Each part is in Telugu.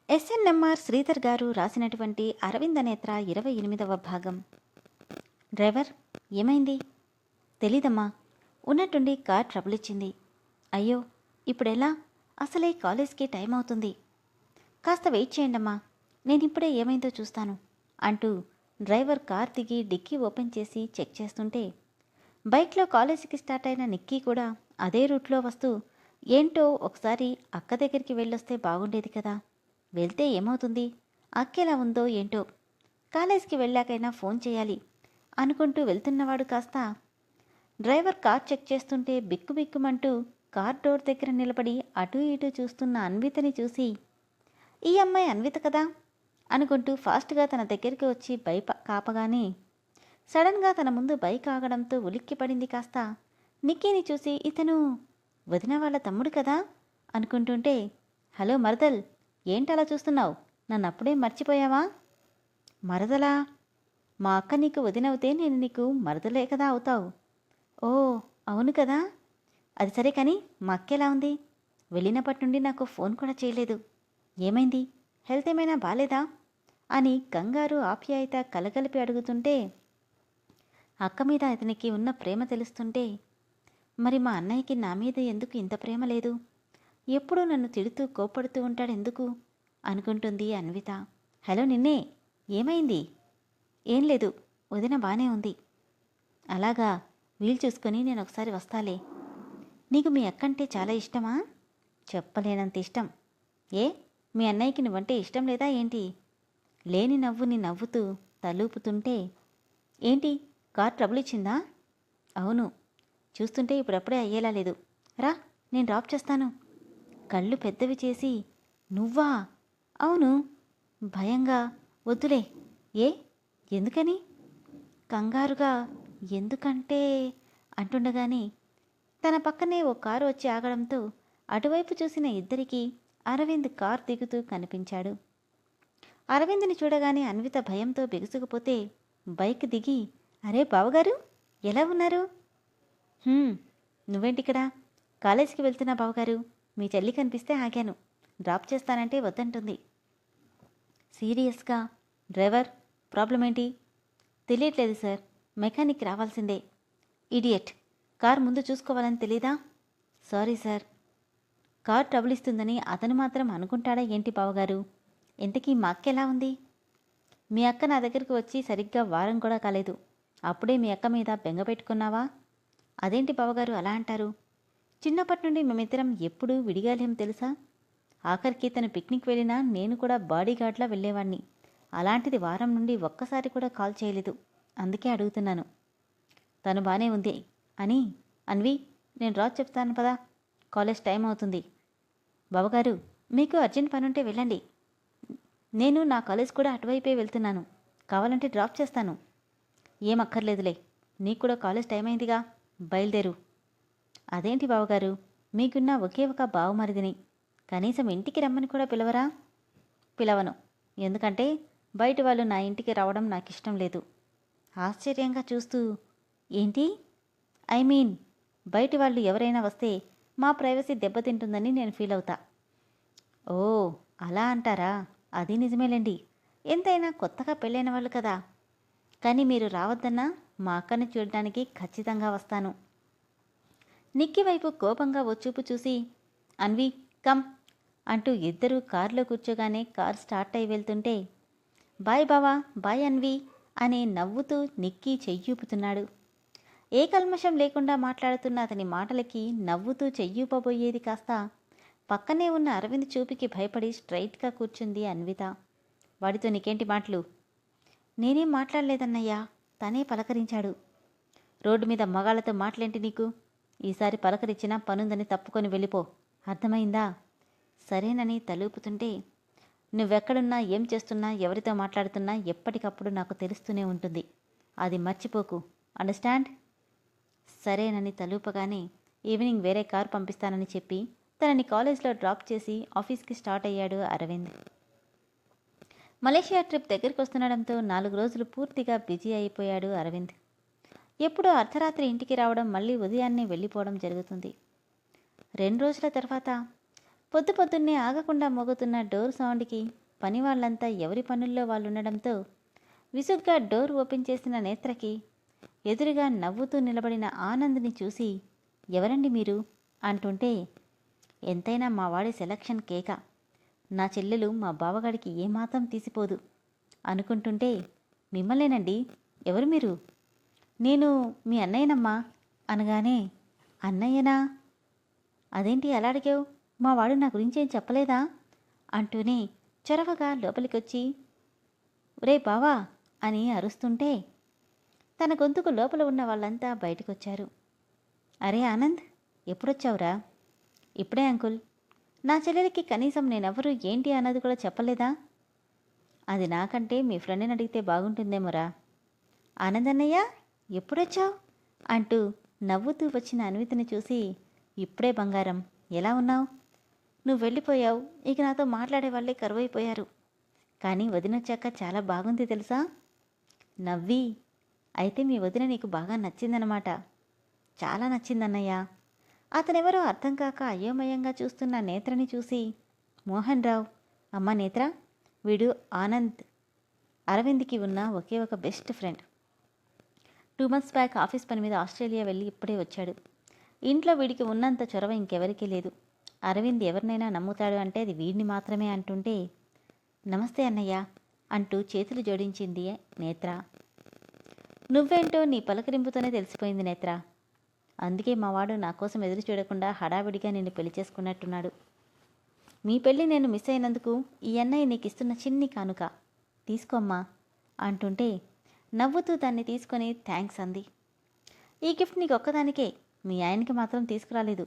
ఎస్ఎన్ఎంఆర్ శ్రీధర్ గారు రాసినటువంటి అరవింద నేత్ర 28వ భాగం. డ్రైవర్, ఏమైంది? తెలీదమ్మా. ఉన్నట్టుండి కార్ ట్రబుల్ ఇచ్చింది. అయ్యో, ఇప్పుడెలా? అసలే కాలేజ్కి టైం అవుతుంది. కాస్త వెయిట్ చేయండమ్మా, నేనిప్పుడే ఏమైందో చూస్తాను అంటూ డ్రైవర్ కార్ దిగి డిక్కీ ఓపెన్ చేసి చెక్ చేస్తుంటే బైక్లో కాలేజీకి స్టార్ట్ అయిన నిక్కీ కూడా అదే రూట్లో వస్తూ, ఏంటో ఒకసారి అక్క దగ్గరికి వెళ్ళొస్తే బాగుండేది కదా, వెళ్తే ఏమవుతుంది, అక్కెలా ఉందో ఏంటో, కాలేజ్కి వెళ్ళాకైనా ఫోన్ చేయాలి అనుకుంటూ వెళ్తున్నవాడు కాస్త డ్రైవర్ కార్ చెక్ చేస్తుంటే బిక్కుబిక్కుమంటూ కార్ డోర్ దగ్గర నిలబడి అటూ ఇటూ చూస్తున్న అన్వితని చూసి, ఈ అమ్మాయి అన్విత కదా అనుకుంటూ ఫాస్ట్గా తన దగ్గరికి వచ్చి బైక్ కాపగానే సడన్గా తన ముందు బైక్ ఆగడంతో ఉలిక్కిపడింది. కాస్త నిక్కీని చూసి, ఇతను వదిన వాళ్ళ తమ్ముడు కదా అనుకుంటుంటే, హలో మరదల్, ఏంటలా చూస్తున్నావు, నన్నప్పుడే మర్చిపోయావా? మరదలా? మా అక్క నీకు వదినవుతే నేను నీకు మరదలే కదా అవుతావు. ఓ అవును కదా, అది సరే కానీ మా అక్క ఎలా ఉంది? వెళ్ళినప్పటి నుండి నాకు ఫోన్ కూడా చేయలేదు. ఏమైంది, హెల్త్ ఏమైనా బాలేదా అని కంగారు ఆప్యాయత కలగలిపి అడుగుతుంటే, అక్క మీద అతనికి ఉన్న ప్రేమ తెలుస్తుంటే, మరి మా అన్నయ్యకి నా మీద ఎందుకు ఇంత ప్రేమ లేదు? ఎప్పుడూ నన్ను తిడుతూ కోపడుతూ ఉంటాడెందుకు అనుకుంటుంది అన్విత. హలో నిన్నే, ఏమైంది? ఏం లేదు, వదిన బానే ఉంది. అలాగా, వీలు చూసుకొని నేను ఒకసారి వస్తాలే. నీకు మీ అక్కంటే చాలా ఇష్టమా? చెప్పలేనంత ఇష్టం. ఏ, మీ అన్నయ్యకి నువ్వంటే ఇష్టం లేదా ఏంటి? లేని నవ్వుని నవ్వుతూ తలూపుతుంటే, ఏంటి కార్ ట్రబుల్ ఇచ్చిందా? అవును, చూస్తుంటే ఇప్పుడప్పుడే అయ్యేలా లేదు. రా, నేను డ్రాప్ చేస్తాను. కళ్ళు పెద్దవి చేసి, నువ్వా? అవును. భయంగా, వద్దులే. ఏ, ఎందుకని? కంగారుగా, ఎందుకంటే అంటుండగానే తన పక్కనే ఓ కారు వచ్చి ఆగడంతో అటువైపు చూసిన ఇద్దరికీ అరవింద్ కార్ దిగుతూ కనిపించాడు. అరవింద్ని చూడగానే అన్విత భయంతో బిగుసుకుపోతే బైక్ దిగి, అరే బావగారు, ఎలా ఉన్నారు? నువ్వేంటిక్కడ? కాలేజీకి వెళ్తున్నా బావగారు, మీ చెల్లి కనిపిస్తే ఆగాను. డ్రాప్ చేస్తానంటే వద్దంటుంది. సీరియస్గా, డ్రైవర్, ప్రాబ్లం ఏంటి? తెలియట్లేదు సార్, మెకానిక్ రావాల్సిందే. ఇడియట్, కార్ ముందు చూసుకోవాలని తెలీదా? Sorry sir. కార్ ట్రబుల్ ఇస్తుందని అతను మాత్రం అనుకుంటాడా ఏంటి బావగారు? ఇంతకీ మా అక్క ఎలా ఉంది? మీ అక్క నా దగ్గరికి వచ్చి సరిగ్గా వారం కూడా కాలేదు, అప్పుడే మీ అక్క మీద బెంగ పెట్టుకున్నావా? అదేంటి బావగారు అలా అంటారు? చిన్నప్పటి నుండి మేమిద్దరం ఎప్పుడూ విడిగాలేం తెలుసా? ఆఖరికి తను పిక్నిక్ వెళ్ళినా నేను కూడా బాడీగార్డ్లా వెళ్ళేవాణ్ణి. అలాంటిది వారం నుండి ఒక్కసారి కూడా కాల్ చేయలేదు. అందుకే అడుగుతున్నాను. తను బానే ఉంది అని. అన్వి, నేను రాజ్ చెప్తాను పదా, కాలేజ్ టైం అవుతుంది. బావగారు, మీకు అర్జెంట్ పనుంటే వెళ్ళండి. నేను నా కాలేజ్ కూడా అటువైపే వెళ్తున్నాను, కావాలంటే డ్రాప్ చేస్తాను. ఏం అక్కర్లేదులే, నీకు కూడా కాలేజ్ టైం అయిందిగా, బయలుదేరు. అదేంటి బావగారు, మీకున్న ఒకే ఒక బావమరిదిని, కనీసం ఇంటికి రమ్మని కూడా పిలవరా? పిలవను, ఎందుకంటే బయట వాళ్ళు నా ఇంటికి రావడం నాకు ఇష్టం లేదు. ఆశ్చర్యంగా చూస్తూ, ఏంటి? ఐ మీన్, బయటి వాళ్ళు ఎవరైనా వస్తే మా ప్రైవసీ దెబ్బతింటుందని నేను ఫీల్ అవుతా. ఓ అలా అంటారా? అది నిజమేలేండి, ఎంతైనా కొత్తగా పెళ్ళైన వాళ్ళు కదా. కానీ మీరు రావద్దన్నా మా అక్కని చూడడానికి ఖచ్చితంగా వస్తాను. నిక్కీ వైపు కోపంగా వచ్చూపు చూసి, అన్వి కమ్ అంటూ ఇద్దరూ కారులో కూర్చోగానే కార్ స్టార్ట్ అయి వెళ్తుంటే, బాయ్ బావా, బాయ్ అన్వి అని నవ్వుతూ నిక్కీ చెయ్యూపుతున్నాడు. ఏ కల్మషం లేకుండా మాట్లాడుతున్న అతని మాటలకి నవ్వుతూ చెయ్యూపబోయేది కాస్త పక్కనే ఉన్న అరవింద్ చూపుకి భయపడి స్ట్రైట్గా కూర్చుంది అన్విత. వాడితో నీకేంటి మాటలు? నేనేం మాట్లాడలేదన్నయ్యా, తనే పలకరించాడు. రోడ్డు మీద మగాళ్లతో మాటలేంటి నీకు? ఈసారి పలకరించినా పనుందని తప్పుకొని వెళ్ళిపో, అర్థమైందా? సరేనని తలూపుతుంటే, నువ్వెక్కడున్నా, ఏం చేస్తున్నా, ఎవరితో మాట్లాడుతున్నా ఎప్పటికప్పుడు నాకు తెలుస్తూనే ఉంటుంది. అది మర్చిపోకు, అండర్స్టాండ్? సరేనని తలూపగానే ఈవినింగ్ వేరే కారు పంపిస్తానని చెప్పి తనని కాలేజ్లో డ్రాప్ చేసి ఆఫీస్కి స్టార్ట్ అయ్యాడు అరవింద్. మలేషియా ట్రిప్ దగ్గరికి వస్తుండడంతో 4 రోజులు పూర్తిగా బిజీ అయిపోయాడు అరవింద్. ఎప్పుడో అర్ధరాత్రి ఇంటికి రావడం, మళ్ళీ ఉదయాన్నే వెళ్ళిపోవడం జరుగుతుంది. 2 రోజుల తర్వాత పొద్దు పొద్దున్నే ఆగకుండా మోగుతున్న డోర్ సౌండ్కి పని వాళ్ళంతా ఎవరి పనుల్లో వాళ్ళుండడంతో విసుగ్గా డోర్ ఓపెన్ చేసిన నేత్రకి ఎదురుగా నవ్వుతూ నిలబడిన ఆనంద్ని చూసి ఎవరండి మీరు అంటుంటే, ఎంతైనా మా వాడి సెలక్షన్ కేక, నా చెల్లెలు మా బావగాడికి ఏమాత్రం తీసిపోదు అనుకుంటుంటే, మిమ్మల్నేనండి, ఎవరు మీరు? నేను మీ అన్నయ్యనమ్మా అనగానే, అన్నయ్యనా? అదేంటి అలా అడిగావు? మా వాడు నా గురించేం చెప్పలేదా అంటూనే చొరవగా లోపలికొచ్చి, రే బావా అని అరుస్తుంటే తన గొంతుకు లోపల ఉన్న వాళ్ళంతా బయటకొచ్చారు. అరే ఆనంద్, ఎప్పుడొచ్చావురా? ఇప్పుడే అంకుల్. నా చెల్లెలికి కనీసం నేనెవరు ఏంటి అన్నది కూడా చెప్పలేదా? అది నాకంటే మీ ఫ్రెండ్ని అడిగితే బాగుంటుందేమోరా. ఆనంద్ అన్నయ్య, ఎప్పుడొచ్చావు అంటూ నవ్వుతూ వచ్చిన అన్వితని చూసి, ఇప్పుడే బంగారం, ఎలా ఉన్నావు? నువ్వు వెళ్ళిపోయావు, ఇక నాతో మాట్లాడే వాళ్ళే కరువైపోయారు. కానీ వదినొచ్చాక చాలా బాగుంది తెలుసా? నవ్వి, అయితే మీ వదిన నీకు బాగా నచ్చిందనమాట. చాలా నచ్చిందన్నయ్య. అతనెవరో అర్థం కాక అయోమయంగా చూస్తున్న నేత్రని చూసి, మోహన్ రావు, అమ్మ నేత్ర, వీడు ఆనంద్, అరవింద్కి ఉన్న ఒకే ఒక best friend. 2 months back office పని మీద ఆస్ట్రేలియా వెళ్ళి ఇప్పుడే వచ్చాడు. ఇంట్లో వీడికి ఉన్నంత చొరవ ఇంకెవరికీ లేదు. అరవింద్ ఎవరినైనా నమ్ముతాడు అంటే అది వీడిని మాత్రమే అంటుంటే, నమస్తే అన్నయ్య అంటూ చేతులు జోడించింది నేత్ర. నువ్వేంటో నీ పలకరింపుతోనే తెలిసిపోయింది నేత్ర. అందుకే మావాడు నా కోసం ఎదురు చూడకుండా హడావిడిగా నిన్ను పెళ్లి చేసుకున్నట్టున్నాడు. మీ పెళ్ళి నేను మిస్ అయినందుకు ఈ అన్నయ్య నీకు ఇస్తున్న చిన్ని కానుక తీసుకోమ్మా అంటుంటే నవ్వుతూ దాన్ని తీసుకొని థ్యాంక్స్ అంది. ఈ గిఫ్ట్ నీకు ఒక్కదానికే, మీ ఆయనకి మాత్రం తీసుకురాలేదు.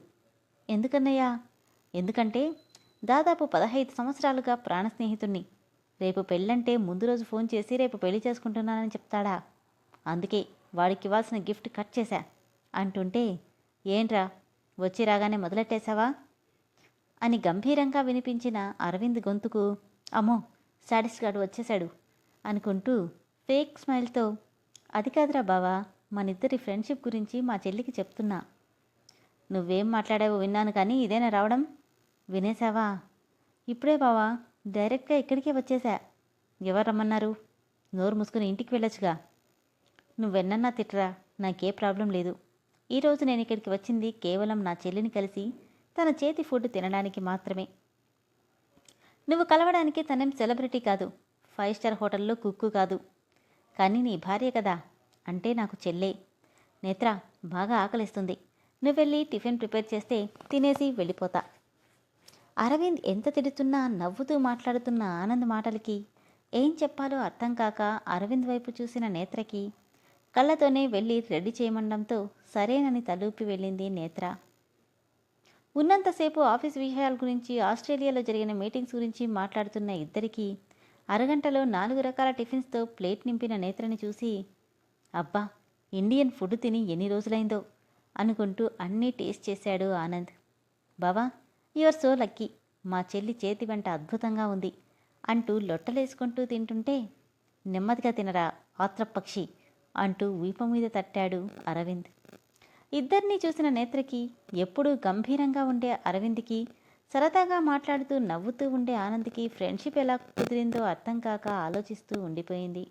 ఎందుకన్నయ్యా? ఎందుకంటే దాదాపు 15 సంవత్సరాలుగా ప్రాణ స్నేహితుణ్ణి. రేపు పెళ్ళంటే ముందు రోజు ఫోన్ చేసి రేపు పెళ్లి చేసుకుంటున్నానని చెప్తాడా? అందుకే వాడికి ఇవ్వాల్సిన గిఫ్ట్ కట్ చేశా అంటుంటే, ఏంట్రా వచ్చి రాగానే మొదలెట్టేశావా అని గంభీరంగా వినిపించిన అరవింద్ గొంతుకు, అమ్మో సాడిస్ట్ గాడు వచ్చేశాడు అనుకుంటూ ఫేక్ స్మైల్తో, అది కాదురా బావా, మనిద్దరి ఫ్రెండ్షిప్ గురించి మా చెల్లికి చెప్తున్నా. నువ్వేం మాట్లాడావో విన్నాను, కానీ ఇదేనా రావడం? వినేశావా? ఇప్పుడే బావా, డైరెక్ట్గా ఇక్కడికే వచ్చేశా. ఎవరు రమ్మన్నారు? నోరు మూసుకుని ఇంటికి వెళ్ళొచ్చుగా. నువ్వెన్నన్నా తిట్టరా, నాకే ప్రాబ్లం లేదు. ఈరోజు నేను ఇక్కడికి వచ్చింది కేవలం నా చెల్లిని కలిసి తన చేతి ఫుడ్ తినడానికి మాత్రమే. నువ్వు కలవడానికి తనేం సెలబ్రిటీ కాదు, 5 స్టార్ హోటల్లో కుక్కు కాదు. కానీ నీ భార్య కదా, అంటే నాకు చెల్లే. నేత్ర, బాగా ఆకలిస్తుంది, నువ్వెళ్ళి టిఫిన్ ప్రిపేర్ చేస్తే తినేసి వెళ్ళిపోతా. అరవింద్ ఎంత తిడుతున్నా నవ్వుతూ మాట్లాడుతున్న ఆనంద్ మాటలకి ఏం చెప్పాలో అర్థం కాక అరవింద్ వైపు చూసిన నేత్రకి కళ్ళతోనే వెళ్ళి రెడీ చేయమండంతో సరేనని తలూపి వెళ్ళింది నేత్ర. ఉన్నంతసేపు ఆఫీస్ విషయాల గురించి, ఆస్ట్రేలియాలో జరిగిన మీటింగ్స్ గురించి మాట్లాడుతున్న ఇద్దరికీ అరగంటలో 4 రకాల టిఫిన్స్తో ప్లేట్ నింపిన నేత్రని చూసి, అబ్బా, ఇండియన్ ఫుడ్ తిని ఎన్ని రోజులైందో అనుకుంటూ అన్నీ టేస్ట్ చేశాడు ఆనంద్. బావా, యువర్ సో లక్కీ, మా చెల్లి చేతి వెంట అద్భుతంగా ఉంది అంటూ లొట్టలేసుకుంటూ తింటుంటే, నెమ్మదిగా తినరా ఆత్రపక్షి అంటూ వీపు మీద తట్టాడు అరవింద్. ఇద్దరినీ చూసిన నేత్రకి ఎప్పుడూ గంభీరంగా ఉండే అరవింద్కి, సరదాగా మాట్లాడుతూ నవ్వుతూ ఉండే ఆనంద్కి ఫ్రెండ్షిప్ ఎలా కుదిరిందో అర్థం కాక ఆలోచిస్తూ ఉండిపోయింది.